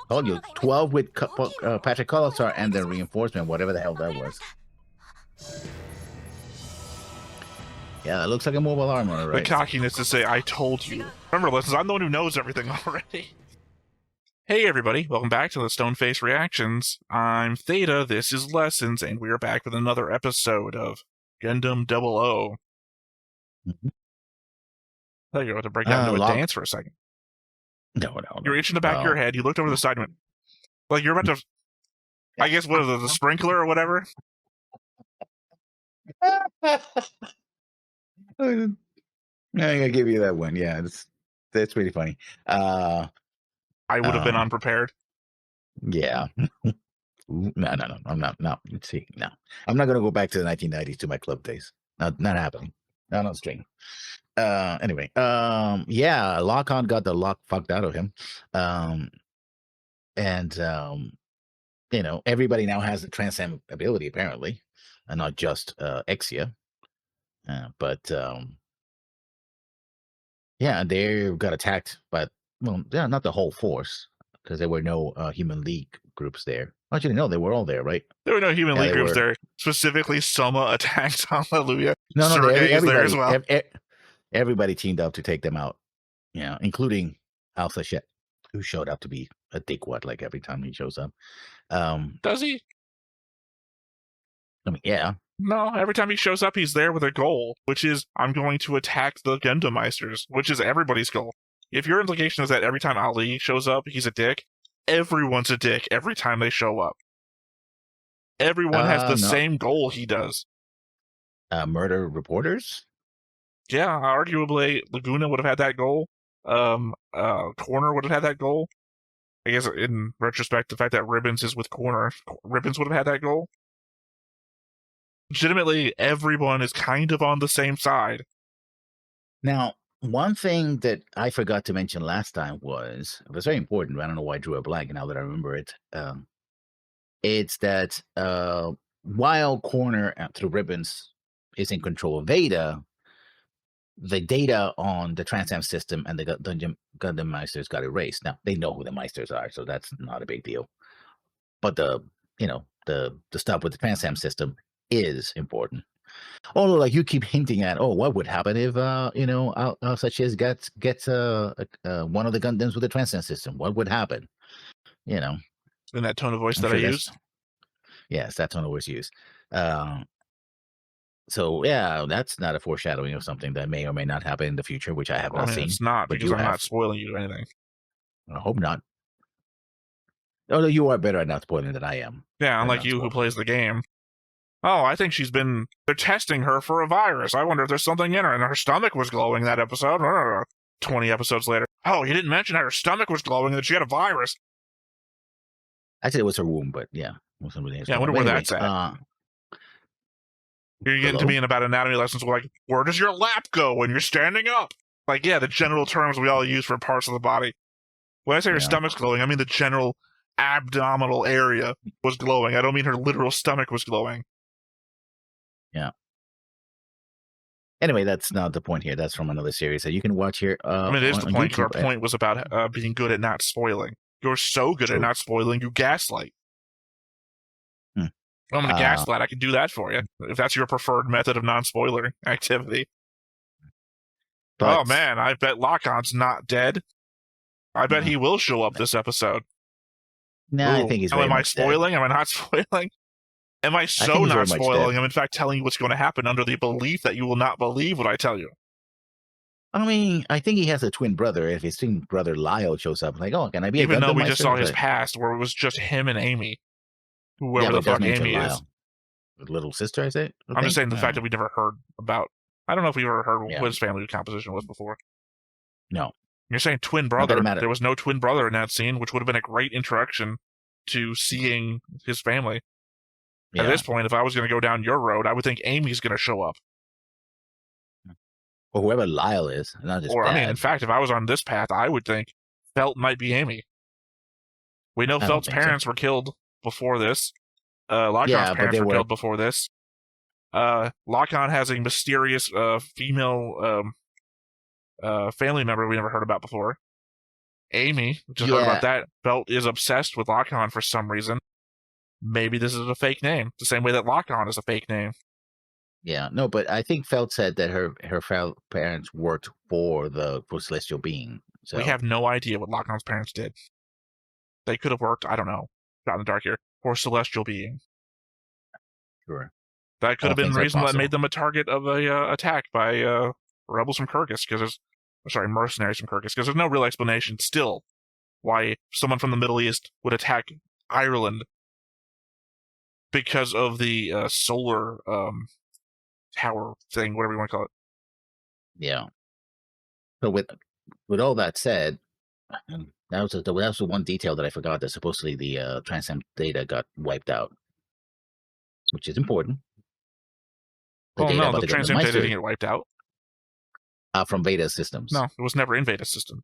Told you, 12 with Patrick Collisar and the reinforcement, whatever the hell that was. Yeah, it looks like a mobile armor, The right? cockiness to say, I told you. Remember, listeners, I'm the one who knows everything already. Hey everybody, welcome back to the Stoneface Reactions. I'm Theta, this is Lessons, and we are back with another episode of Gundam 00. Mhm. I thought you were about to break down into a dance for a second. No. You were itching the back of your head, you looked over the side and went, like you're about to, I guess, what is it, the sprinkler or whatever? I'm gonna give you that one. Yeah, that's pretty funny. I would have been unprepared. Yeah. No. I'm not. No. See, no. I'm not gonna go back to the 1990s to my club days. Not happening. Not on string. Anyway. Yeah. Lock-on got the lock fucked out of him. And you know, everybody now has the transcend ability apparently, and not just Exia. But yeah, they got attacked, but well, yeah, not the whole force because there were no human league groups there. Actually, no, they were all there, right? There were no human league groups there. Specifically, Soma attacked Hallelujah. No, Sergei is there as well. Everybody teamed up to take them out. Yeah, including Al Sachet, who showed up to be a dickwad like every time he shows up. Does he? I mean, yeah. No, every time he shows up, he's there with a goal, which is, I'm going to attack the Gundam Meisters, which is everybody's goal. If your implication is that every time Ali shows up, he's a dick, everyone's a dick every time they show up. Everyone has the same goal he does. Murder reporters? Yeah, arguably, Laguna would have had that goal. Corner would have had that goal. I guess in retrospect, the fact that Ribbons is with Corner, Ribbons would have had that goal. Legitimately, everyone is kind of on the same side. Now, one thing that I forgot to mention last time was very important. I don't know why I drew a blank now that I remember it. It's that while Corner through Ribbons is in control of Veda, the data on the Transam system and the Gundam Meisters got erased. Now they know who the Meisters are, so that's not a big deal. But the stuff with the Transam system is important. Although, like, you keep hinting at, oh, what would happen if such as gets one of the Gundams with the Transcend system? What would happen? You know, in that tone of voice that I used. Yes, that tone of voice used. So yeah, that's not a foreshadowing of something that may or may not happen in the future, which I have not seen. It's not, because I'm not spoiling you anything. I hope not. Although you are better at not spoiling than I am. Yeah, unlike you who plays the game. Oh, I think they're testing her for a virus. I wonder if there's something in her. And her stomach was glowing that episode. 20 episodes later. Oh, you didn't mention how her stomach was glowing and that she had a virus. I said it was her womb, but yeah. Yeah, I wonder where that's at. You're getting to me in about anatomy lessons. Like, where does your lap go when you're standing up? Like, yeah, the general terms we all use for parts of the body. When I say her stomach's glowing, I mean the general abdominal area was glowing. I don't mean her literal stomach was glowing. Yeah. Anyway, that's not the point here. That's from another series that you can watch here. I mean, it is the point, because our point was about being good at not spoiling. You're so good at not spoiling, you gaslight. I'm going to gaslight. I can do that for you, if that's your preferred method of non-spoiler activity. But, oh, man, I bet Lock-on's not dead. I bet he will show up this episode. No, I think he's Am I spoiling? Dead. Am I not spoiling? Am I so not spoiling? I'm in fact telling you what's going to happen under the belief that you will not believe what I tell you. I mean, I think he has a twin brother. If his twin brother Lyle shows up, like, oh, can I be even though we just saw his past where it was just him and Amy. Whoever the fuck Amy is. Little sister, I say? I'm just saying the fact that we never heard about... I don't know if we ever heard what his family composition was before. No. You're saying twin brother. There was no twin brother in that scene, which would have been a great introduction to seeing his family. Yeah. At this point, if I was going to go down your road, I would think Amy's going to show up. Or whoever Lyle is. Not just I mean, in fact, if I was on this path, I would think Felt might be Amy. We know Felt's parents were killed before this. Lock-on's parents were killed before this. Lock-on has a mysterious female family member we never heard about before. Amy, just heard Yeah. about that, Belt is obsessed with Lock-On for some reason. Maybe this is a fake name, the same way that Lock-On is a fake name. Yeah, no, but I think Felt said that her parents worked for Celestial Being. So We have no idea what Lock-On's parents did. They could have worked, I don't know, got in the dark here, for Celestial Being. sure. That could All have been things the are reason that made possible. them a target of a attack by rebels from Kyrgyz, mercenaries from Kyrgyz, because there's no real explanation still why someone from the Middle East would attack Ireland because of the solar tower thing, whatever you want to call it. Yeah. So with all that said, that was the one detail that I forgot, that supposedly the transcend data got wiped out, which is important. The Well, data no, about the the Gundam transient data didn't Meister get wiped out. from Veda systems. No, it was never in Veda system.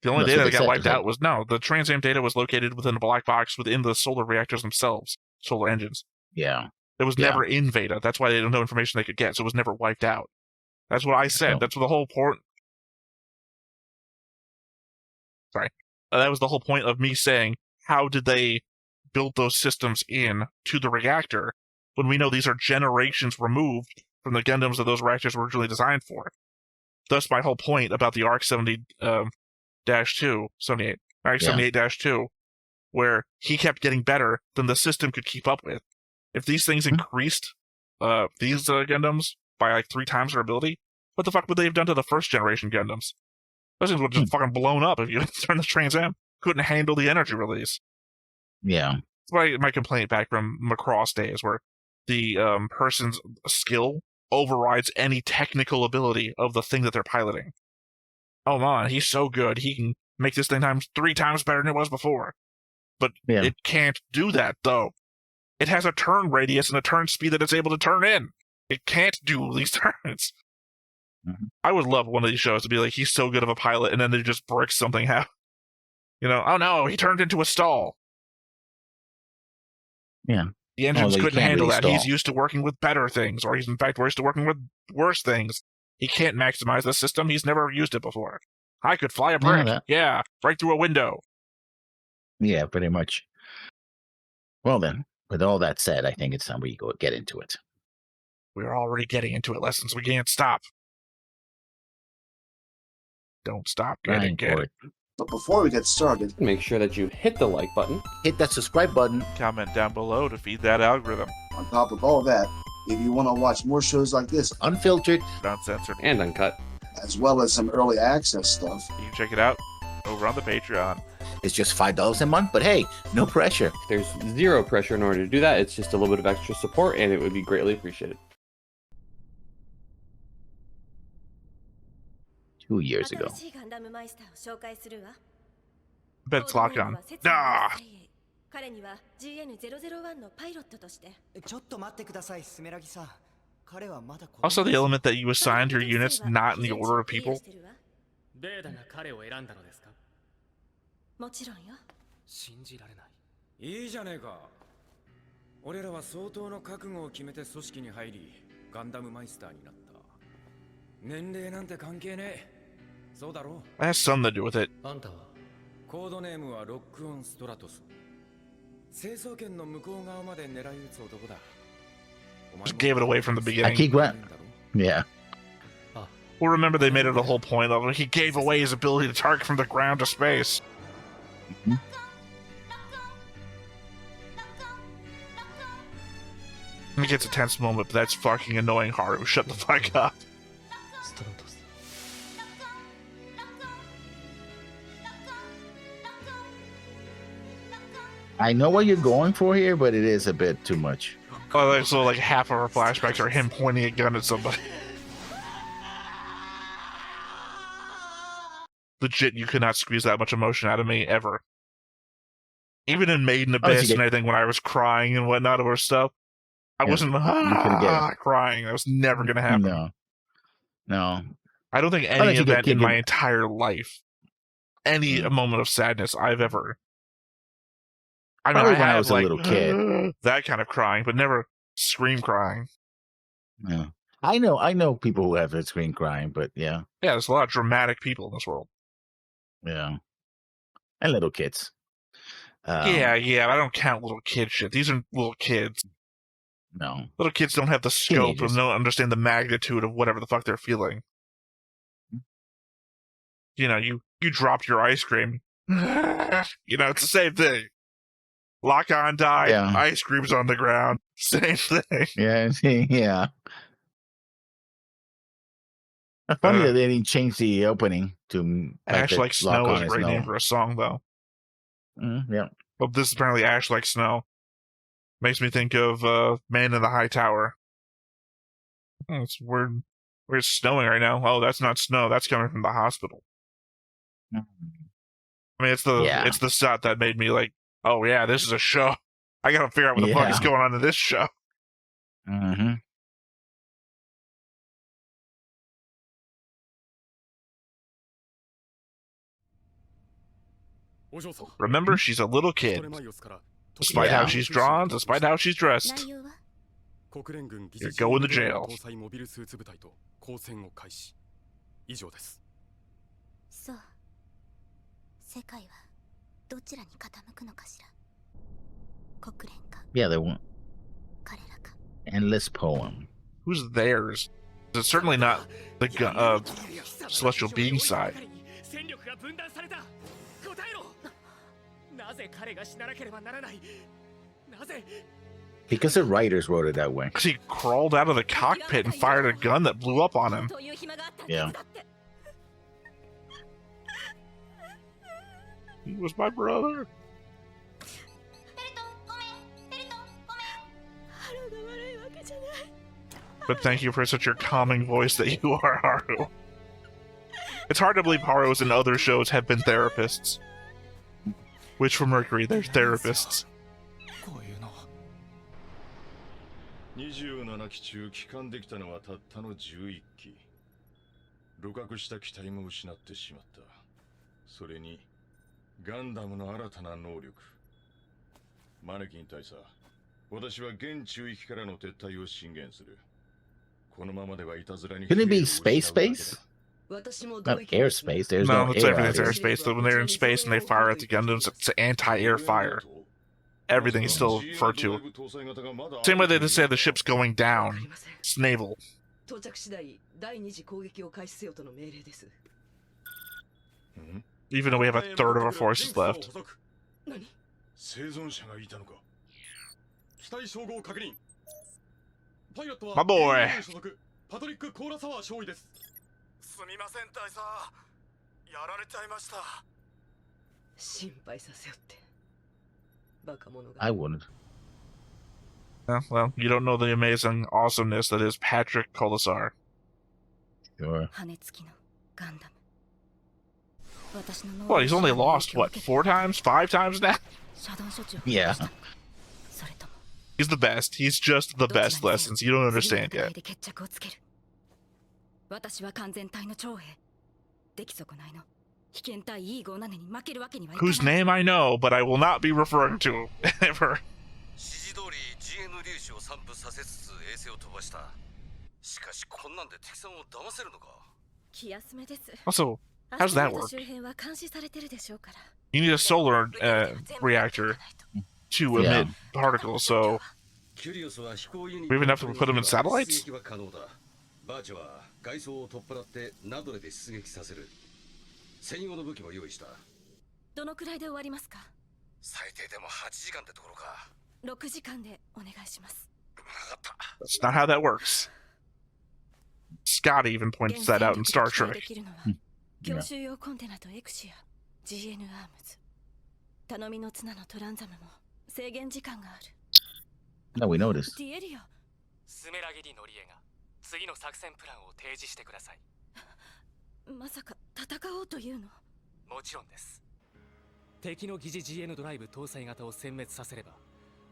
The only No, so data they that got said wiped out was the transient data was located within a black box within the solar reactors themselves, solar engines. Yeah. It was Yeah. never in Veda. That's why they didn't know information they could get, so it was never wiped out. That's what I said. So, That's what the whole point. Sorry. That was the whole point of me saying, how did they build those systems in to the reactor when we know these are generations removed from the Gundams that those reactors were originally designed for? Thus, my whole point about the ARC 78, ARC 78-2, where he kept getting better than the system could keep up with. If these things increased these Gundams by like 3 times their ability, what the fuck would they have done to the first generation Gundams? Those things would have just fucking blown up if you turned the Trans Am. Couldn't handle the energy release. Yeah. That's my complaint back from Macross days, where the person's skill overrides any technical ability of the thing that they're piloting. Oh man, he's so good, he can make this thing 3 times better than it was before. But it can't do that, though. It has a turn radius and a turn speed that it's able to turn in. It can't do these turns. Mm-hmm. I would love one of these shows to be like, he's so good of a pilot, and then they just brick something out. Oh no, he turned into a stall. Yeah. The engines couldn't handle that. Stall. He's used to working with better things, or he's in fact used to working with worse things. He can't maximize the system. He's never used it before. I could fly a brick. Yeah, right through a window. Yeah, pretty much. Well then, with all that said, I think it's time we go get into it. We're already getting into it, lessons. We can't stop. Don't stop. Get it. But before we get started, make sure that you hit the like button, hit that subscribe button, comment down below to feed that algorithm. On top of all that, if you want to watch more shows like this, unfiltered, uncensored, and uncut, as well as some early access stuff, you can check it out over on the Patreon. It's just $5 a month, but hey, no pressure. There's zero pressure in order to do that. It's just a little bit of extra support, and it would be greatly appreciated. 2 years ago. I bet it's Lock-On. Ah! Also, the element that you assigned your units not in the order of people. That has something to do with it. Just gave it away from the beginning. Yeah. Well, remember they made it a whole point of he gave away his ability to target from the ground to space. Mm-hmm. It gets a tense moment, but that's fucking annoying, Haru. Shut the fuck up. I know what you're going for here, but it is a bit too much. Oh, so like half of our flashbacks are him pointing a gun at somebody. Legit, you could not squeeze that much emotion out of me, ever. Even in Maiden Abyss and everything, when I was crying and whatnot over stuff, I wasn't crying. That was never going to happen. No. I don't think any event in my entire life, any moment of sadness I've ever... I mean, when I was a little kid. That kind of crying, but never scream crying. Yeah. I know people who have that scream crying, but yeah. Yeah, there's a lot of dramatic people in this world. Yeah, and little kids. Yeah, I don't count little kid shit. These are little kids. No, Little kids don't have the scope and teenagers. don't understand the magnitude of whatever the fuck they're feeling. You know, you dropped your ice cream. You know, it's the same thing. Lock-on died, Yeah. ice cream's on the ground. Same thing. Yeah, yeah. Funny that they didn't change the opening to Ash the Like Snow is a Lock-On great name Snow. for a song, though. Yeah. Well, this is apparently Ash Like Snow. Makes me think of Man in the High Tower. Oh, it's weird. Where it's snowing right now. Oh, that's not snow. That's coming from the hospital. I mean, it's the shot that made me like, oh yeah, this is a show. I gotta figure out what the fuck is going on in this show. Mm-hmm. Remember, she's a little kid. Despite how she's drawn, despite how she's dressed. You're going to jail. そう世界はどちらに傾くのかしら国連か Yeah, they want 彼らか endless poem. Who's theirs? It's certainly not the celestial being side. Because the writers wrote it that way. Because he crawled out of the cockpit and fired a gun that blew up on him. Yeah. He was my brother. But thank you for such a calming voice that you are, Haru. It's hard to believe Haru's and other shows have been therapists. Which for Mercury, they're therapists. 27機中帰還できたのはたったの11機。鹵獲した機体も失ってしまった。それにガンダムの新たな能力。マネキン大佐、私は現中域からの撤退を進言する。このままではいたずらに。Couldn't it be space? Not airspace. There's no it's air everything's out here. airspace. But when they're in space and they fire at the Gundams, it's anti-air fire. Everything is still referred to. Same way they just say the ship's going down. It's naval. Even though we have a third of our forces left. My boy. すみません大佐やられちゃいました心配させよってバカ者が I wouldn't. Well, you don't know the amazing awesomeness that is Patrick Colasar. Sure. Well, he's only lost, what, 4 times? 5 times now? Yeah. He's the best. He's just the best lessons. You don't understand yet. Whose name I know, but I will not be referring to ever. Also, how does that work? You need a solar reactor to emit particles, so we have enough to put them in satellites? バーチャは外装を取っ払ってナドレで出撃させる専用の武器も用意したどのくらいで終わりますか最低でも8時間ってところか6時間でお願いします That's not how that works. Scott even points that out in Star Trek. 教習用コンテナとエクシア GN アームズ頼みの綱のトランザムも制限時間がある No, we noticed. ディエリアスメラギリノリエが次の作戦プランを提示してくださいまさか戦おうというのもちろんです敵の疑似 GN ドライブ搭載型を殲滅させれば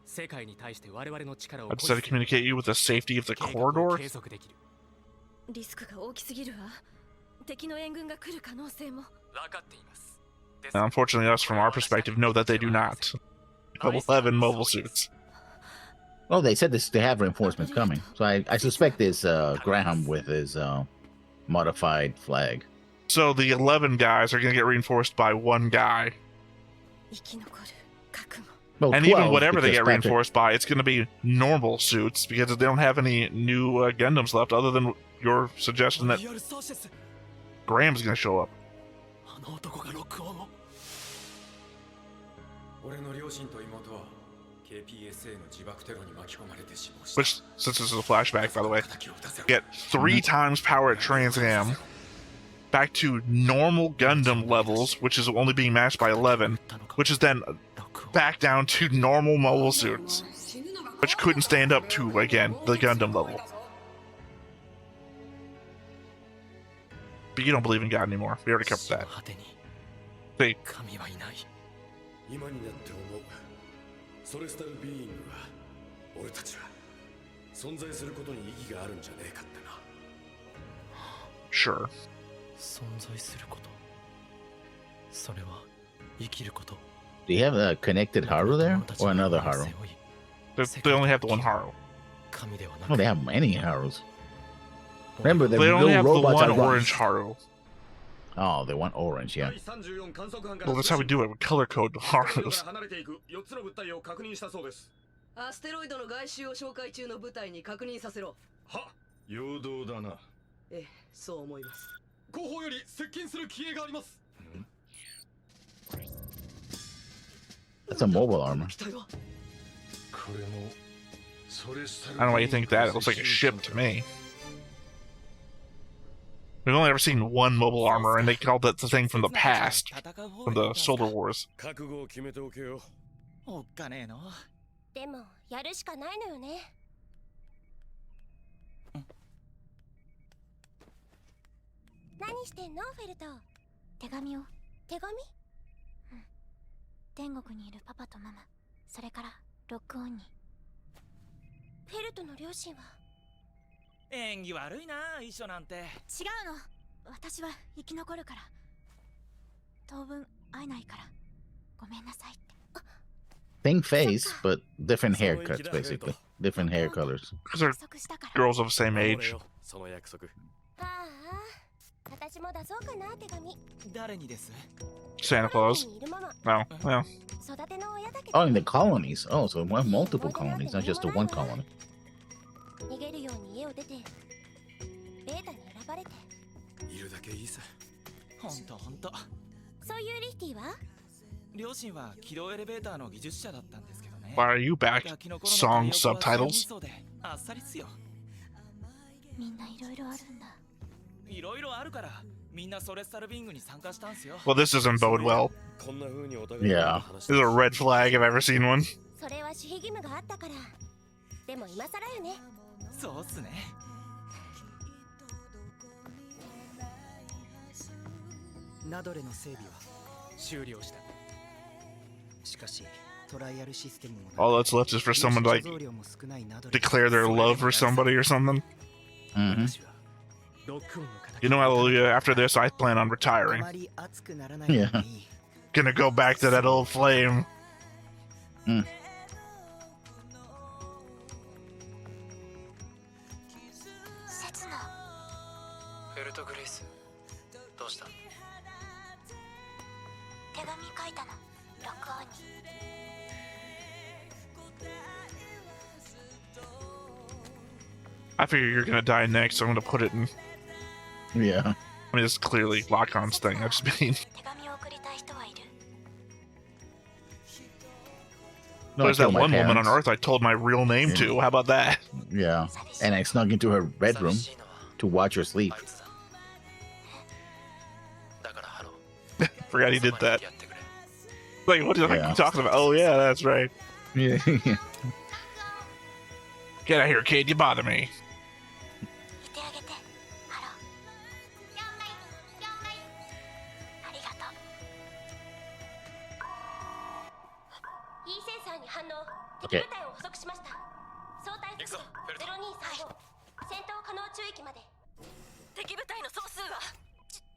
世界に対して我々の力を Does that communicate you with the safety of the corridor? 継続できるリスクが大きすぎるわ敵の援軍が来る可能性も分かっています Unfortunately, us from our perspective know that they do not. Level 11 mobile suits. Well, they said this. They have reinforcements coming, so I suspect it's Graham with his modified flag. So the 11 guys are going to get reinforced by one guy. 生き残る覚悟 Well, And even 12, whatever they because get Patrick- reinforced by, it's going to be normal suits because they don't have any new Gundams left other than your suggestion that リアルサーシェス Graham's going to show up. あの男がロックオンを俺の両親と妹は KPSA の自爆テロに巻き込まれて死亡した Which, since this is a flashback, by the way, get 3 times power at Trans Am, back to normal Gundam levels, which is only being matched by 11, which is then back down to normal mobile suits, which couldn't stand up to, again, the Gundam level. But you don't believe in God anymore. We already covered that. 果てに See, 神はいない今になって思うソレスタルビーイングは俺たちは存在することに意義があるんじゃねえかってな sure. 存在することそれは生きること Do you have a connected Haru there? Or another Haru? They only have the one Haru. 神ではな Oh, く they have many Harus. Remember, the They only little have the robots one are orange Haru. Oh, they want orange, yeah. Well, that's how we do it. We color code the Harus. アステロイドの外周を紹介中の部隊に確認させろ。は、陽動だな。ええ、そう思います。後方より接近する機影があります That's a mobile armor. 機体は これもソレスタル I don't know why you think that. It looks like a ship to me. We've only ever seen one mobile armor, and they called that the thing from the past, from the Solar Wars. 覚悟を決めておけよおっかねえのでもやるしかないのよね何してんのフェルト手紙を手紙天国にいるパパとママそれからロックオンにフェルトの両親は演技悪いな遺書なんて違うの私は生き残るから当分会えないからごめんなさいって Same face, but different haircuts, basically. Different hair colors. Because they're girls of the same age. その約束ああ私も出そうかな手紙誰にです Santa Claus. No, well, 育ての親だけど Oh, in the colonies. Oh, so one multiple colonies, not just the one colony. 逃げるように家を出てベータに選ばれているだけいいさほんとほんとそういうリヒティは両親は軌道エレベーターの技術者だったんですけどね why are you back? ガキの頃の Song 記憶は subtitles? そうであっさりっすよみんないろいろあるんだいろいろあるからみんなソレスタルビングに参加したんすよ Well, this doesn't bode well. こんな風にお互い Yeah. This is a red flag if I've ever seen one. それは守秘義務があったからでも今更よねそうっすねナドレの整備は終了したしかしトライアルシステムも All that's left is for someone to, like, declare their love for somebody or something. Mm-hmm. You know, Hallelujah, after this, I plan on retiring. Yeah. Gonna go back to that old flame. Mm. 刹那フェルトグレイスどうした手紙書いたのロックオンに I figure you're gonna die next, so I'm gonna put it in. Yeah. I mean, it's clearly Lock-On's thing. I just mean, 手紙を送りたい人はいる No, I there's that killed my one woman on parents. Earth I told my real name to. How about that? Yeah. And I snuck into her bedroom to watch her sleep. だからハロー Forgot he did that. やってくれ Like, what the heck are Yeah. you talking about? Oh, yeah, that's right. Yeah. Get out of here, kid. You bother me. いてあげてハローありがとう E センサーに反応敵 Okay. 部隊を捕捉しました相対速度0235戦闘可能中域まで敵部隊の総数は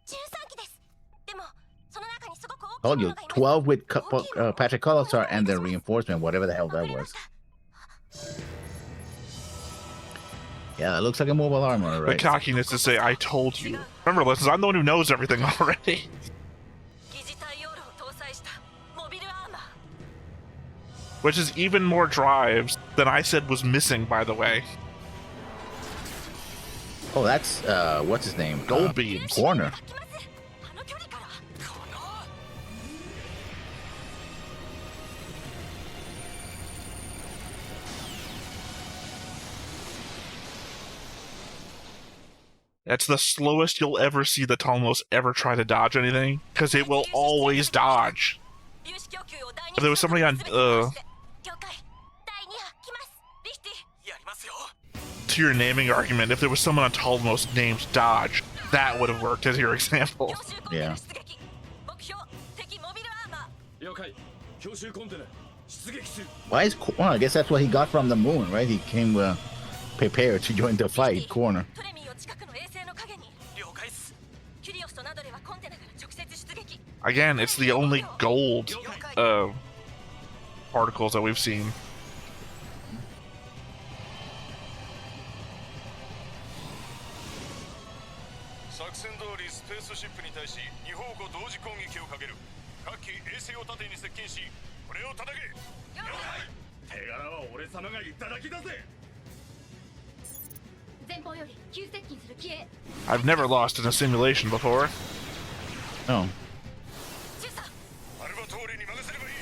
13機ですでもその中にすごく大 Told きな you, ものがいます 12 with Patrick Colosar and then reinforcement, whatever the hell that was. Yeah, that looks like a mobile armor, The right? cockiness to say, I told you. Remember, lessons, I'm the one who knows everything already. 疑似対応炉を搭載したモビルアーマー Which is even more drives than I said was missing, by the way. Oh, that's what's his name? Gold beams. Corner. 来ますあの距離からこの That's the slowest you'll ever see the Talmos ever try to dodge anything, because it will always dodge. 粒子供給を第 If there was somebody on, 了解第2波来ますリヒティやりますよ To your naming argument, if there was someone on Talmos named Dodge, that would have worked as your example. 強襲コンテナ出撃目標敵モビルアーマー 了解強襲コンテナ出撃する Why is well, I guess that's what he got from the moon, right? He came prepared to join the fight. Corner. トレミーを近くの衛星の影に了解っすキュリオスとナドレはコンテナから直接出撃 Again, it's the only gold particles that we've seen. 作戦通りスペースシップに対し2方向同時攻撃をかける各機衛星を盾に接近しこれを叩け了解手柄は俺様がいただきだぜ 前方より急接近する機影 I've never lost in a simulation before. Oh, 中佐 アルバトーレに任せればいい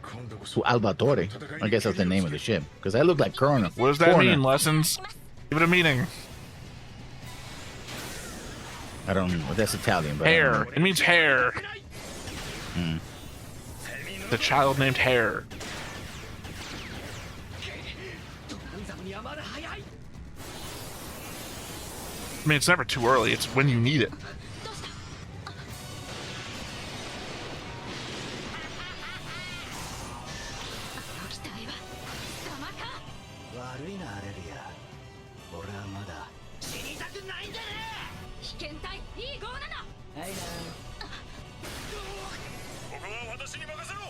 今度こ so そ Albatore. I guess that's the name of the ship. Because that looked like Corner. What does that Corner. mean, Lessons? Give it a meaning. I don't know. That's Italian, but I don't Hair. know. It means hair. Hmm. The child named Hair. ドランザムにはまだ早い I mean, it's never too early. It's when you need it. どうした期待は様か悪いなアレリア俺はまだ死にたくないんだね被験体 E57 はいなここは私に任せろ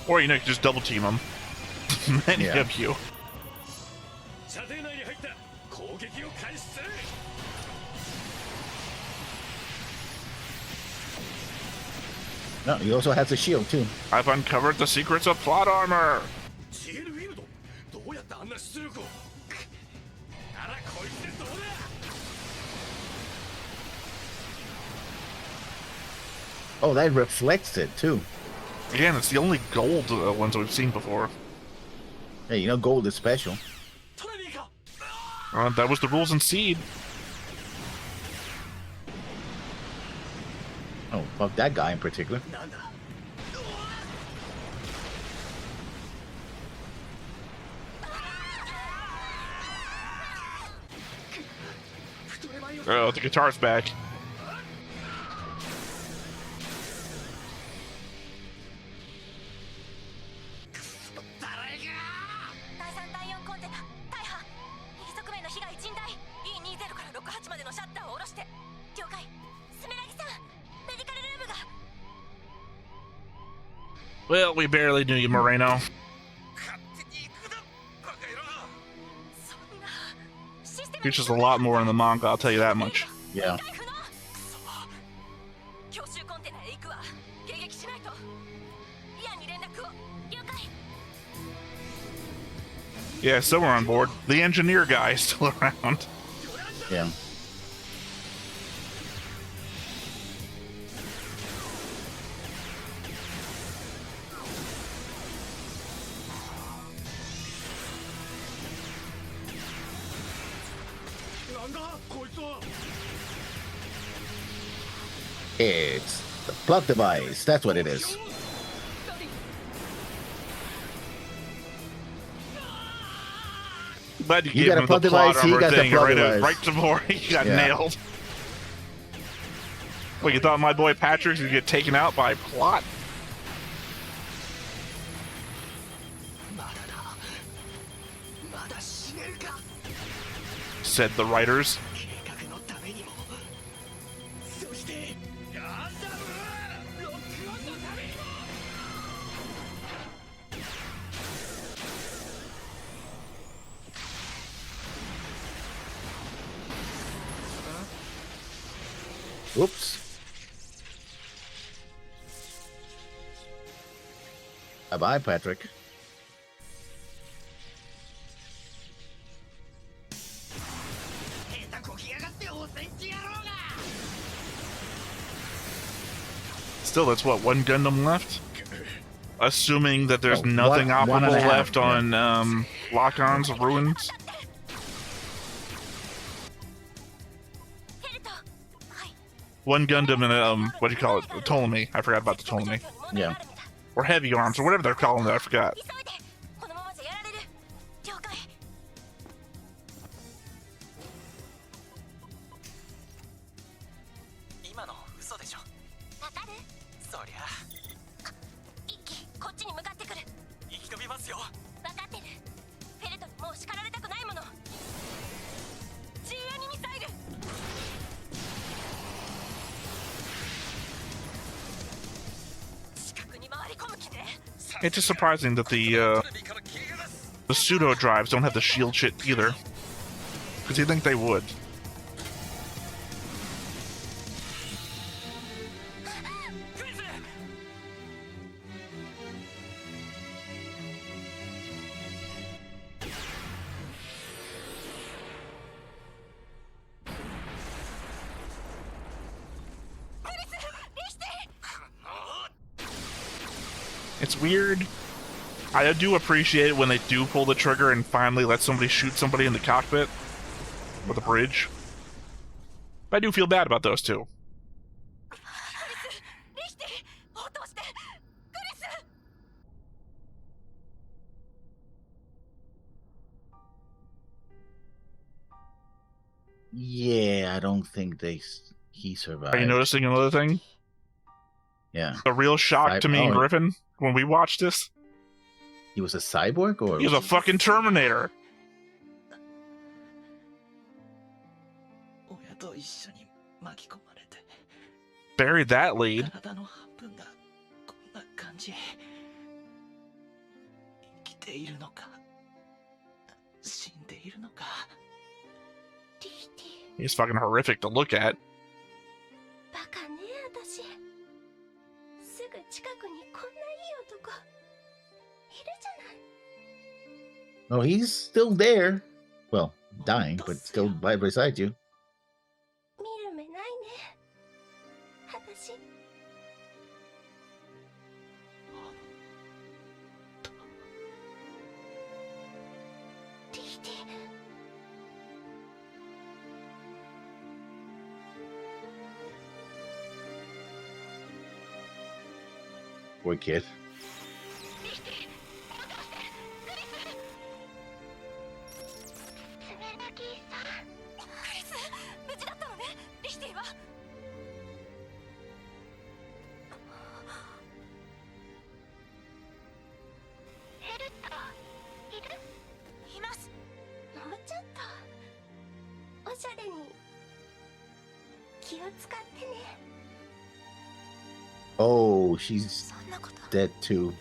Or, you know, you could just double team them. Many Yeah. of you. 射程内に入った攻撃を開始する No, he also has a shield too. I've uncovered the secrets of plot armor. ジエルフィールドどうやってあんな出力をあらこいつでどうだ Oh, that reflects it too. Again, it's the only gold ones we've seen before. Hey, you know gold is special. トレミーか That was the rules in Seed. Oh, fuck that guy in particular. なんだ Oh, the guitar's back. 第3第4コンテナ大破右側面の被害甚大 E20 から68までのシャッターを下ろして了解スメラギさんメディカルルームが Well, we barely knew you, Moreno. 勝手に行くなバカ野郎そんなシステム Features a lot more in the manga, I'll tell you that much. Yeah. 回復の強襲コンテナへ行くわ迎撃しないとイアンに連絡を了解 Yeah, somewhere on board. The engineer guy is still around. Yeah. It's the plug device. That's what it is. Glad you You gave got a him the plug plot device, he armor got the thing plug right, device. right before he got Yeah. nailed. What, you thought my boy Patrick's gonna get taken out by plot? まだだまだ死ねるか Said the writers. 計画のためにもそしてガンダムロックオンのためにも Whoops. Bye-bye, Patrick. Still, that's what, one Gundam left? Assuming that there's Oh, nothing one and operable a half, left yeah. on Lock-On's ruins. One Gundam and what do you call it? A toonami. I forgot about the toonami. Yeah. Or heavy arms, or whatever they're calling it. I forgot. 今の嘘でしょ。わかる？そりゃ。一気こっちに向かってくる。生き延びますよ。わかってる。フェルトにもう叱られたくないもの。12ミサイル。 It's just surprising that the pseudo drives don't have the shield shit either. Because you'd think they would. It's weird. I do appreciate it when they do pull the trigger and finally let somebody shoot somebody in the cockpit or the bridge. But I do feel bad about those two. Yeah, I don't think he survived. Are you noticing another thing? Yeah. A real shock to me and Griffin when we watched this. He was a cyborg, or he was a fucking Terminator. Buried that lead. He's fucking horrific to look at. Oh, he's still there. Well, dying, but still by beside you. Poor kid. Oh, she's dead too.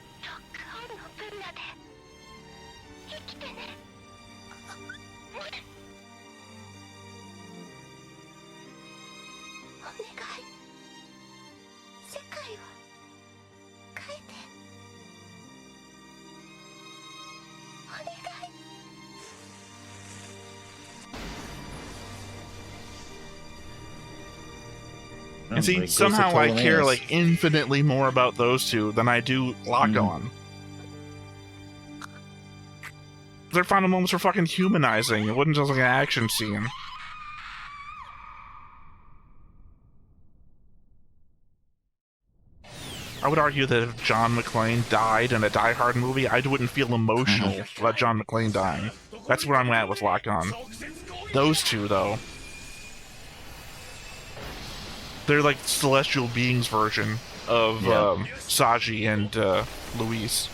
And see, somehow I care like infinitely more about those two than I do Lock-On. Their final moments were fucking humanizing. It wasn't just like an action scene. I would argue that if John McClane died in a Die Hard movie, I wouldn't feel emotional about John McClane dying. That's where I'm at with Lock-On. Those two, though. They're like celestial beings version of Saji and Luis.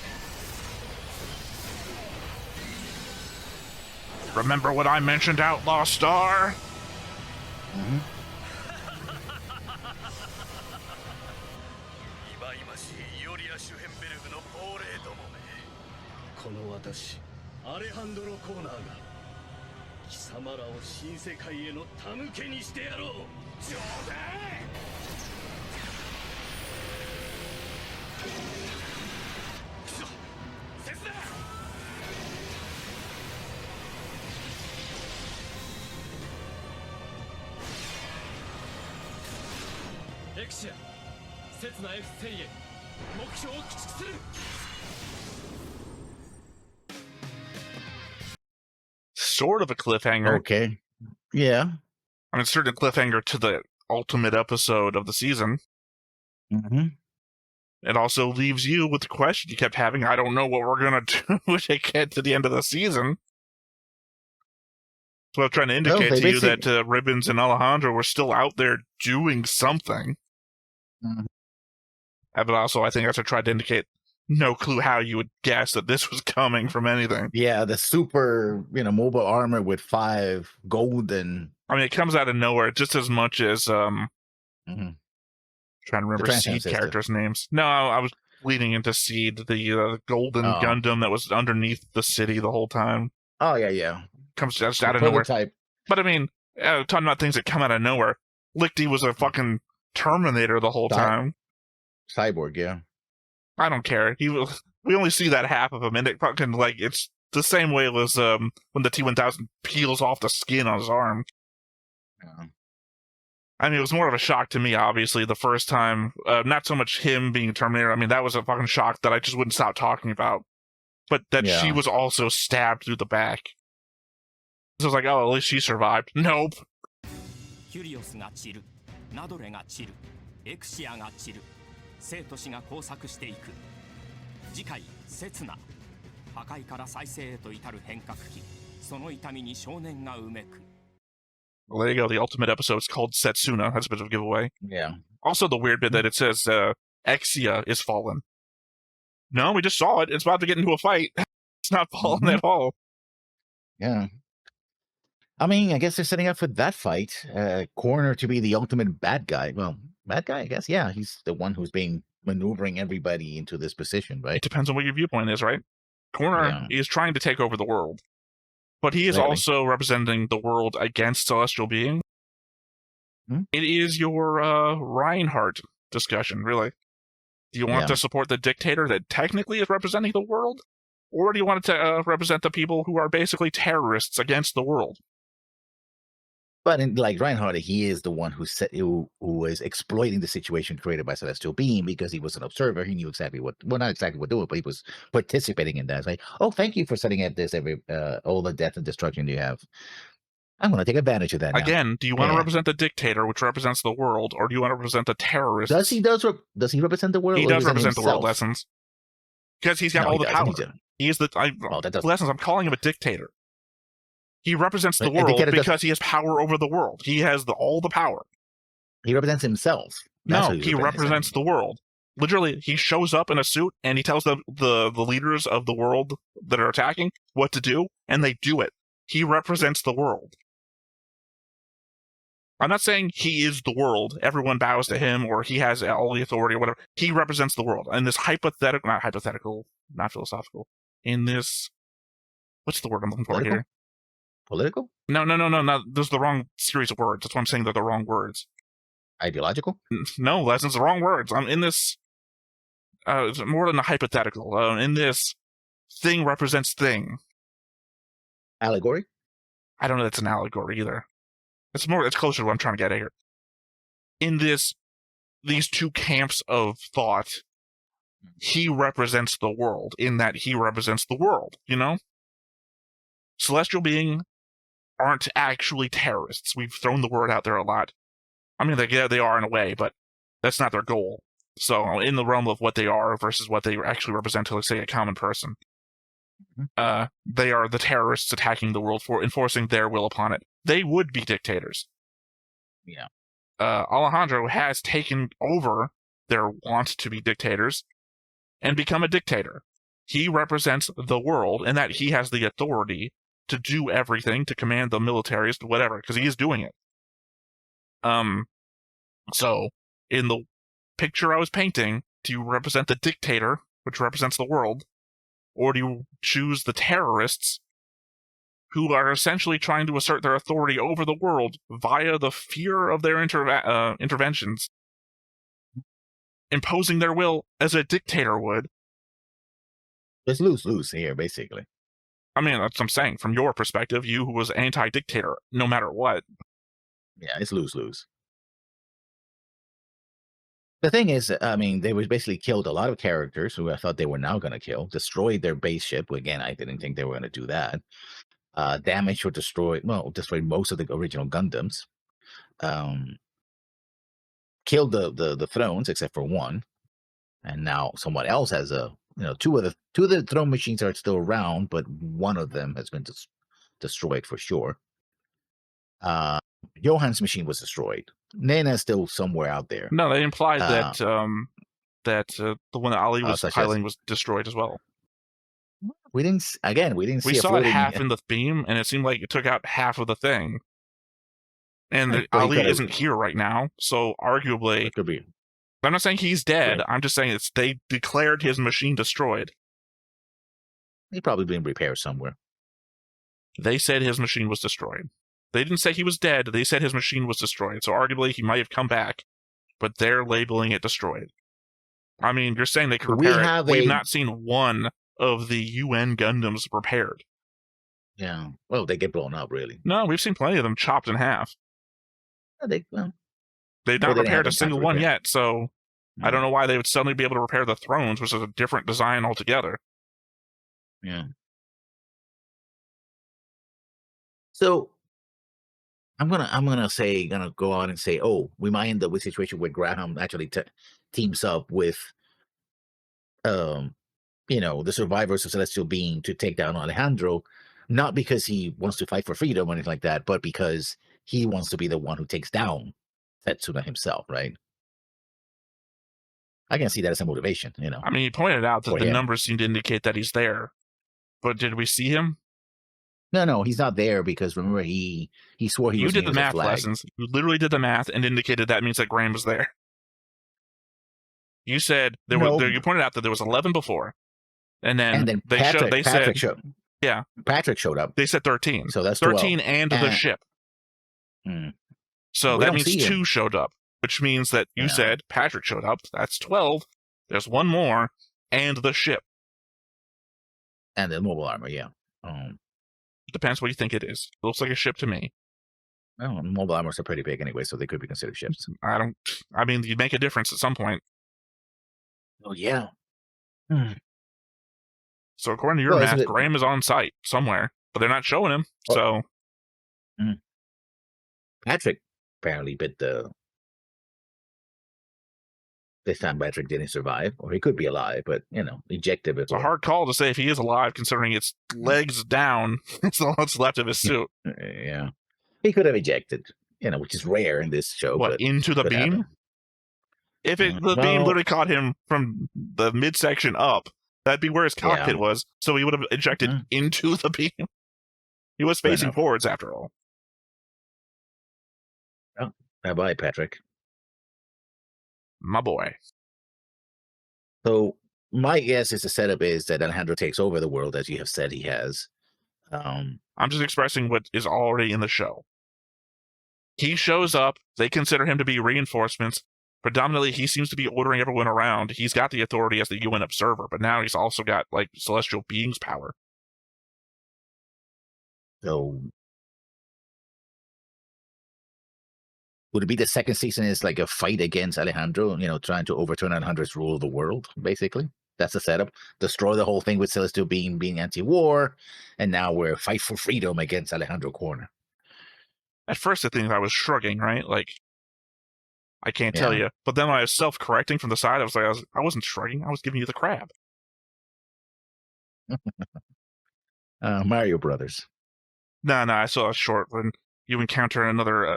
Remember what I mentioned, Outlaw Star? Mm-hmm. この私、アレハンドロ・コーナーが貴様らを新世界への手向けにしてやろう。冗談くそ切だエクシア刹那 F1000 へ目標を駆逐する Sort of a cliffhanger. Okay. Yeah. I mean, certainly a cliffhanger to the ultimate episode of the season. Mm-hmm. It also leaves you with the question you kept having. I don't know what we're going to do to get to the end of the season. So I'm trying to indicate to you that Ribbons and Alejandro were still out there doing something. Mm-hmm. But also, I think as I tried to indicate, no clue how you would guess that this was coming from anything. Yeah, the super, mobile armor with 5 golden. I mean, it comes out of nowhere just as much as Mhm. trying to remember Seed characters' names. No, I was leading into Seed, the golden Gundam that was underneath the city the whole time. Oh yeah. Comes just out of nowhere. But I mean, talking about things that come out of nowhere. Lichty was a fucking Terminator the whole time. Cyborg, yeah. I don't care. We only see that half of him, and it fucking it's the same way as when the T-1000 peels off the skin on his arm. Yeah. I mean, it was more of a shock to me, obviously, the first time. Not so much him being Terminator. I mean, that was a fucking shock that I just wouldn't stop talking about. But that she was also stabbed through the back. So I was like, oh, at least she survived. Nope. キュリオスが散る、ナドレが散る、エクシアが散る、生と死が交錯していく。次回、刹那。破壊から再生へと至る変革期。その痛みに少年がうめく。 Well, there you go. The ultimate episode is called Setsuna. That's a bit of a giveaway. Yeah. Also, the weird bit that it says Exia is fallen. No, we just saw it. It's about to get into a fight. It's not fallen at all. Yeah. I mean, I guess they're setting up for that fight. Corner to be the ultimate bad guy. Well, bad guy, I guess. Yeah, he's the one who's being maneuvering everybody into this position, right? It depends on what your viewpoint is, right? Corner is trying to take over the world. But he is also representing the world against celestial being. It is your Reinhardt discussion, really. Do you want to support the dictator that technically is representing the world? Or do you want to represent the people who are basically terrorists against the world? But like Reinhardt, he is the one who is exploiting the situation created by Celestial Being because he was an observer. He knew exactly not exactly what to do, but he was participating in that. It's like, oh, thank you for setting up this all the death and destruction you have. I'm going to take advantage of that now. Again, do you want to represent the dictator, which represents the world, or do you want to represent the terrorists? Does he represent the world? He does represent the world, Lessons. Because he's got all the power. He is Lessons, I'm calling him a dictator. He represents the world because he has power over the world. He has all the power. He represents himself. No, he represents the world. Literally, he shows up in a suit and he tells the leaders of the world that are attacking what to do, and they do it. He represents the world. I'm not saying he is the world. Everyone bows to him, or he has all the authority, or whatever. He represents the world. In this not philosophical. In this, what's the word I'm looking for here? Political? No. Those are the wrong series of words. That's why I'm saying they're the wrong words. Ideological? No, Lessons, the wrong words. I'm in this. It's more than a hypothetical. In this, thing represents thing. Allegory? I don't know. That's an allegory either. It's closer to what I'm trying to get at here. In these two camps of thought, he represents the world. In that he represents the world. You know, celestial being aren't actually terrorists. We've thrown the word out there a lot. I mean, they are in a way, but that's not their goal. So, in the realm of what they are versus what they actually represent to, let's say, a common person, they are the terrorists attacking the world for enforcing their will upon it. They would be dictators. Yeah. Alejandro has taken over their want to be dictators and become a dictator. He represents the world, and that he has the authority to do everything, to command the militaries, whatever, because he is doing it. So, in the picture I was painting, do you represent the dictator, which represents the world, or do you choose the terrorists, who are essentially trying to assert their authority over the world via the fear of their interventions, imposing their will as a dictator would. It's lose-lose here, basically. I mean, that's what I'm saying. From your perspective, you who was anti-dictator, no matter what. Yeah, it's lose-lose. The thing is, I mean, they was basically killed a lot of characters who I thought they were now going to kill, destroyed their base ship. Again, I didn't think they were going to do that. Damaged or destroyed most of the original Gundams. Killed the thrones except for one, and now someone else has two of the throne machines are still around, but one of them has been destroyed for sure. Johan's machine was destroyed. Nena's still somewhere out there. No, they implied that the one that Ali was piloting was destroyed as well. We didn't see. We saw it half in the beam, and it seemed like it took out half of the thing. And Ali isn't here right now, so arguably, it could be. I'm not saying he's dead. Right. I'm just saying they declared his machine destroyed. He's probably been repaired somewhere. They said his machine was destroyed. They didn't say he was dead. They said his machine was destroyed. So arguably, he might have come back, but they're labeling it destroyed. I mean, you're saying they could repair it. We've not seen one of the UN Gundams repaired. Yeah. Well, they get blown up, really. No, we've seen plenty of them chopped in half. They've not repaired a single one yet, so I don't know why they would suddenly be able to repair the thrones, which is a different design altogether. Yeah. So I'm gonna go on and say, we might end up with a situation where Graham actually teams up with the survivors of Celestial Being to take down Alejandro, not because he wants to fight for freedom or anything like that, but because he wants to be the one who takes down Setsuna himself, right? I can see that as a motivation, I mean, he pointed out that the numbers seem to indicate that he's there, but did we see him? No, he's not there because remember he swore he was. You did the math lessons. You literally did the math and indicated that means that Graham was there. You said you pointed out that there was 11 before, and then Patrick showed. Yeah, Patrick showed up. They said 13. So that's 13 and the ship. So that means 2 showed up, which means that you said Patrick showed up. That's 12. There's one more, and the ship. And the mobile armor, yeah. Depends what you think it is. It looks like a ship to me. Well, mobile armors are pretty big anyway, so they could be considered ships. I mean, you'd make a difference at some point. Oh, yeah. So according to your math, Graham is on site somewhere, but they're not showing him, so... Patrick apparently bit the... This time Patrick didn't survive, or he could be alive, but, ejected before. It's a hard call to say if he is alive, considering it's legs down. It's all that's left of his suit. Yeah. He could have ejected, which is rare in this show. What, into the beam? Happen. If the beam literally caught him from the midsection up, that'd be where his cockpit was, so he would have ejected into the beam. He was facing forwards, after all. Oh, bye-bye, Patrick. My boy. So my guess is the setup is that Alejandro takes over the world, as you have said he has. I'm just expressing what is already in the show. He shows up. They consider him to be reinforcements. Predominantly, he seems to be ordering everyone around. He's got the authority as the UN observer, but now he's also got, celestial beings power. So would it be the second season is like a fight against Alejandro, trying to overturn Alejandro's rule of the world, basically? That's the setup. Destroy the whole thing with Celestial being anti-war, and now we're fight for freedom against Alejandro Corner. At first, I think I was shrugging, right? I can't tell you. But then when I was self-correcting from the side, I wasn't shrugging. I was giving you the crab. Mario Brothers. No, I saw a short when you encounter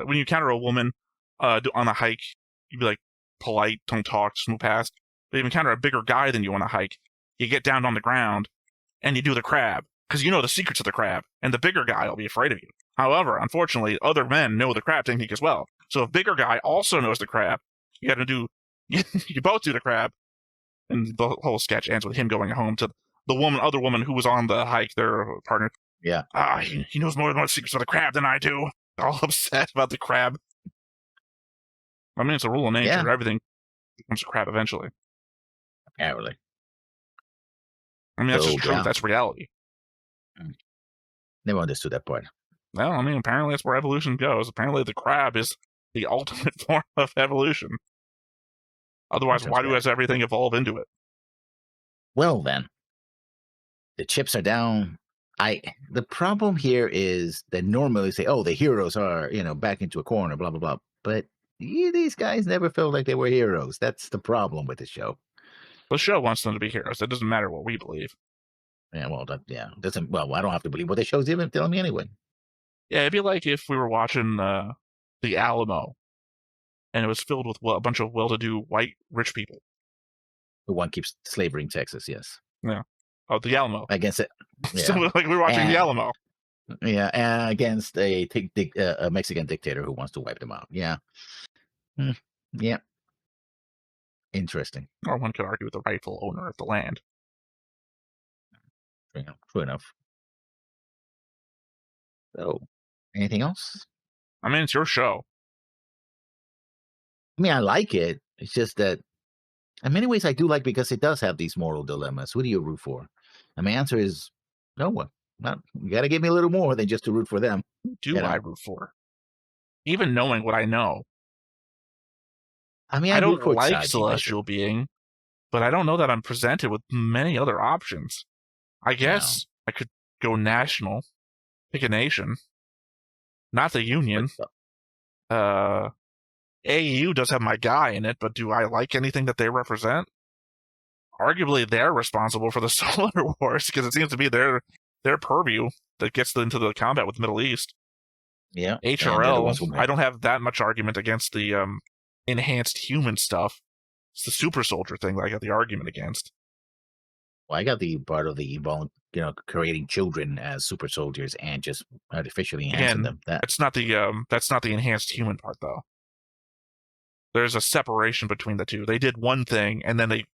when you encounter a woman on a hike, you'd be polite, don't talk, just move past. But if you encounter a bigger guy than you on a hike, you get down on the ground and you do the crab because you know the secrets of the crab, and the bigger guy will be afraid of you. However, unfortunately, other men know the crab technique as well. So if bigger guy also knows the crab, you got to do you both do the crab, and the whole sketch ends with him going home to the other woman who was on the hike, their partner, Yeah. He knows more secrets of the crab than I do. All upset about the crab. I mean, it's a rule of nature. Yeah. Everything becomes a crab eventually. Apparently. I mean, that's So, just truth. yeah. That's reality. Never understood that part. Well, I mean, apparently that's where evolution goes. Apparently the crab is the ultimate form of evolution. Otherwise, why does everything evolve into it? Well, then. The chips are down. The problem here is that normally say, oh, the heroes are, back into a corner, blah, blah, blah. But these guys never felt like they were heroes. That's the problem with the show. The show wants them to be heroes. It doesn't matter what we believe. Yeah, well, doesn't. Well, I don't have to believe what the show's even telling me anyway. Yeah, it'd be like if we were watching The Alamo, and it was filled with a bunch of well-to-do white rich people. The one keeps slavery in Texas, yes. Yeah. Oh, The Alamo. Against it. Yeah. So, like we were watching The Alamo. Yeah, and against a Mexican dictator who wants to wipe them out. Yeah. Yeah. Interesting. Or one could argue with the rightful owner of the land. Yeah, true enough. So, anything else? I mean, it's your show. I mean, I like it. It's just that, in many ways, I do like because it does have these moral dilemmas. Who do you root for? And my answer is no one. You got to give me a little more than just to root for them. Who do I root for? Even knowing what I know. I mean, I don't like Celestial Being, but I don't know that I'm presented with many other options. I guess I could go national, pick a nation, not the Union. AU does have my guy in it, but do I like anything that they represent? Arguably, they're responsible for the Solar Wars because it seems to be their purview that gets into the combat with the Middle East. Yeah. HRL, I don't have that much argument against the enhanced human stuff. It's the super soldier thing that I got the argument against. Well, I got the part of the creating children as super soldiers and just artificially enhancing them. That's not the enhanced human part though. There's a separation between the two. They did one thing and then they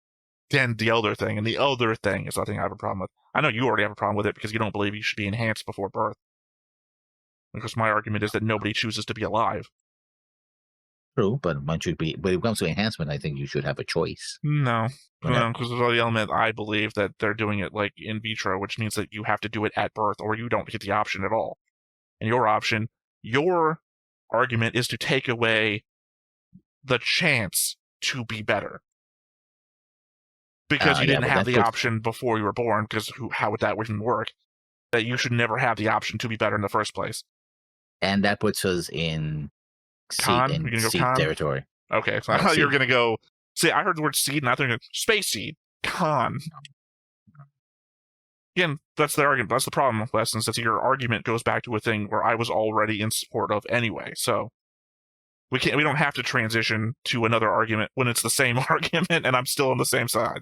did the other thing, and the other thing is the thing I have a problem with. I know you already have a problem with it because you don't believe you should be enhanced before birth. Because my argument is that nobody chooses to be alive. True, but one should be. When it comes to enhancement, I think you should have a choice. No, because there's the element I believe that they're doing it like in vitro, which means that you have to do it at birth, or you don't get the option at all. And your argument is to take away the chance to be better, because you didn't have the option before you were born. Because how would that even work? That you should never have the option to be better in the first place. And that puts us in seed territory. Okay, so I thought you were going to go... See, I heard the word seed, and I think space seed. Con. Again, that's the argument. That's the problem, Lessons. That your argument goes back to a thing where I was already in support of anyway. So we don't have to transition to another argument when it's the same argument, and I'm still on the same side.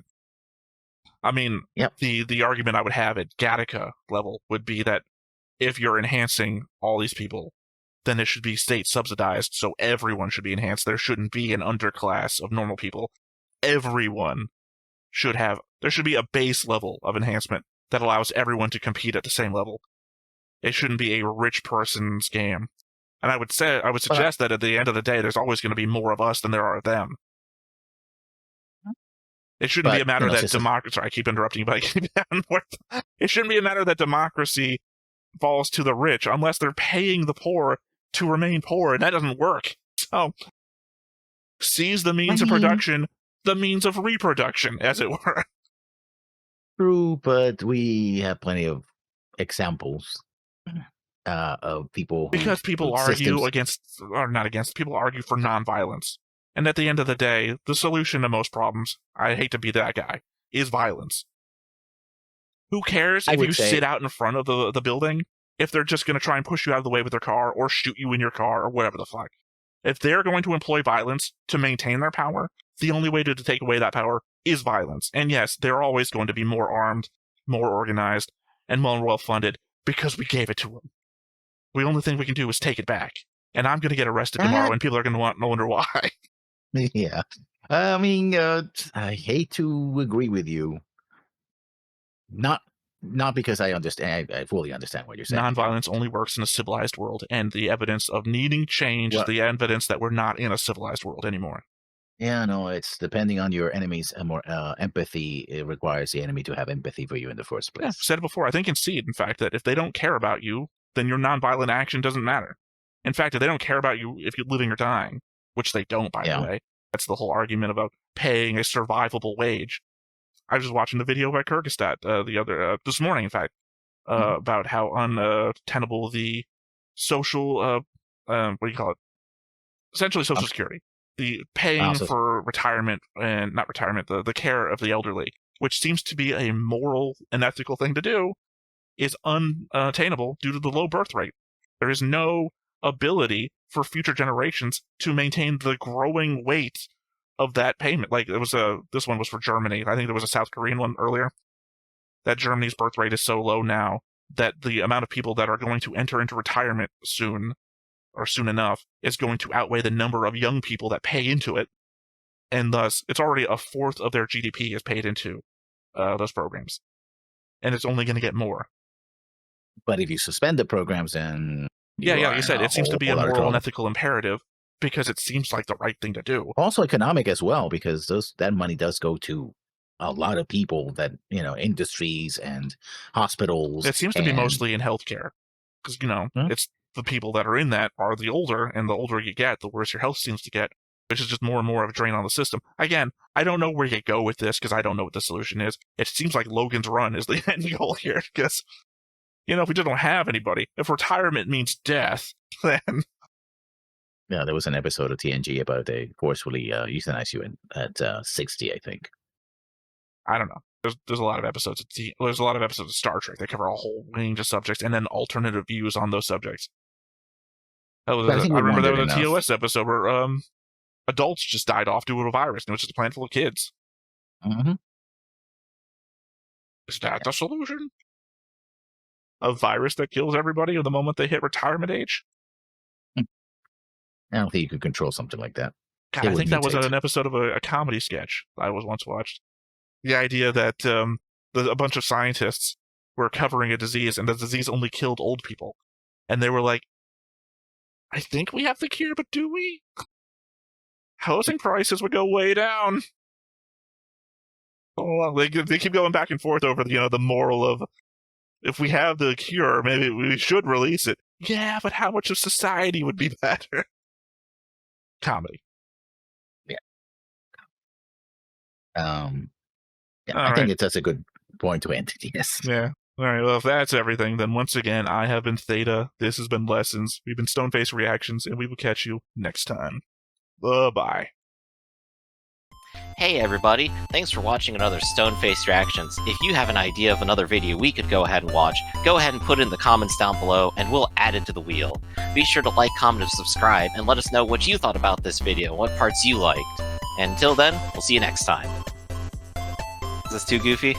I mean, the argument I would have at Gattaca level would be that if you're enhancing all these people, then it should be state subsidized, so everyone should be enhanced. There shouldn't be an underclass of normal people. Everyone should have... There should be a base level of enhancement that allows everyone to compete at the same level. It shouldn't be a rich person's game. And I would suggest that at the end of the day, there's always going to be more of us than there are of them. It shouldn't be a matter that democracy... Sorry, I keep interrupting you, but I keep it shouldn't be a matter that democracy falls to the rich unless they're paying the poor to remain poor, and that doesn't work. So, seize the means of production, the means of reproduction, as it were. True, but we have plenty of examples of people because people argue against, or not against, people argue for nonviolence. And at the end of the day, the solution to most problems, I hate to be that guy, is violence. Who cares if you sit out in front of the building if they're just going to try and push you out of the way with their car or shoot you in your car or whatever the fuck? If they're going to employ violence to maintain their power, the only way to take away that power is violence. And yes, they're always going to be more armed, more organized, and more well-funded because we gave it to them. The only thing we can do is take it back. And I'm going to get arrested tomorrow and people are going to wonder why. Yeah. I mean, I hate to agree with you. Not not because I understand. I fully understand what you're saying. Nonviolence only works in a civilized world, and the evidence of needing change is the evidence that we're not in a civilized world anymore. Yeah, no, it's depending on your enemy's more empathy. It requires the enemy to have empathy for you in the first place. Yeah, I've said it before. I think in Seed, in fact, that if they don't care about you, then your nonviolent action doesn't matter. In fact, if they don't care about you if you're living or dying, which they don't, by the way, that's the whole argument about paying a survivable wage. I was just watching the video about Kyrgyzstan this morning, in fact, about how untenable the social, what do you call it? Essentially Social Security. The paying for retirement and not retirement, the care of the elderly, which seems to be a moral and ethical thing to do, is unattainable due to the low birth rate. There is no ability for future generations to maintain the growing weight of that payment. Like this one was for Germany. I think there was a South Korean one earlier. That Germany's birth rate is so low now that the amount of people that are going to enter into retirement soon enough is going to outweigh the number of young people that pay into it, and thus it's already a fourth of their GDP is paid into those programs, and it's only going to get more. But if you suspend the programs, then like you said, it seems to be a moral and ethical imperative because it seems like the right thing to do. Also economic as well, because that money does go to a lot of people that industries and hospitals. It seems to be mostly in healthcare because it's the people that are in that are the older, and the older you get, the worse your health seems to get, which is just more and more of a drain on the system. Again, I don't know where you go with this because I don't know what the solution is. It seems like Logan's Run is the end goal here because, if we just don't have anybody, if retirement means death, then... Yeah, there was an episode of TNG about they forcefully euthanize you at 60, I think. I don't know. There's a lot of episodes of Star Trek that cover a whole range of subjects and then alternative views on those subjects. I remember there was a TOS episode where adults just died off due to a virus, and it was just a planet full of kids. Mm-hmm. Is that the solution? A virus that kills everybody the moment they hit retirement age? I don't think you could control something like that. God, I think that was an episode of a comedy sketch I was once watched. The idea that a bunch of scientists were covering a disease, and the disease only killed old people. And they were like, I think we have the cure, but do we? Housing prices would go way down. Oh, they keep going back and forth over the moral of, if we have the cure, maybe we should release it. Yeah, but how much of society would be better? Comedy. Yeah. I think that's a good point to end. Yes. Yeah. All right. Well, if that's everything, then once again, I have been Theta. This has been Lessons. We've been Stoneface Reactions, and we will catch you next time. Bye-bye. Hey everybody, thanks for watching another Stoneface Reactions. If you have an idea of another video we could go ahead and watch, go ahead and put it in the comments down below, and we'll add it to the wheel. Be sure to like, comment, and subscribe, and let us know what you thought about this video, what parts you liked. And until then, we'll see you next time. Is this too goofy?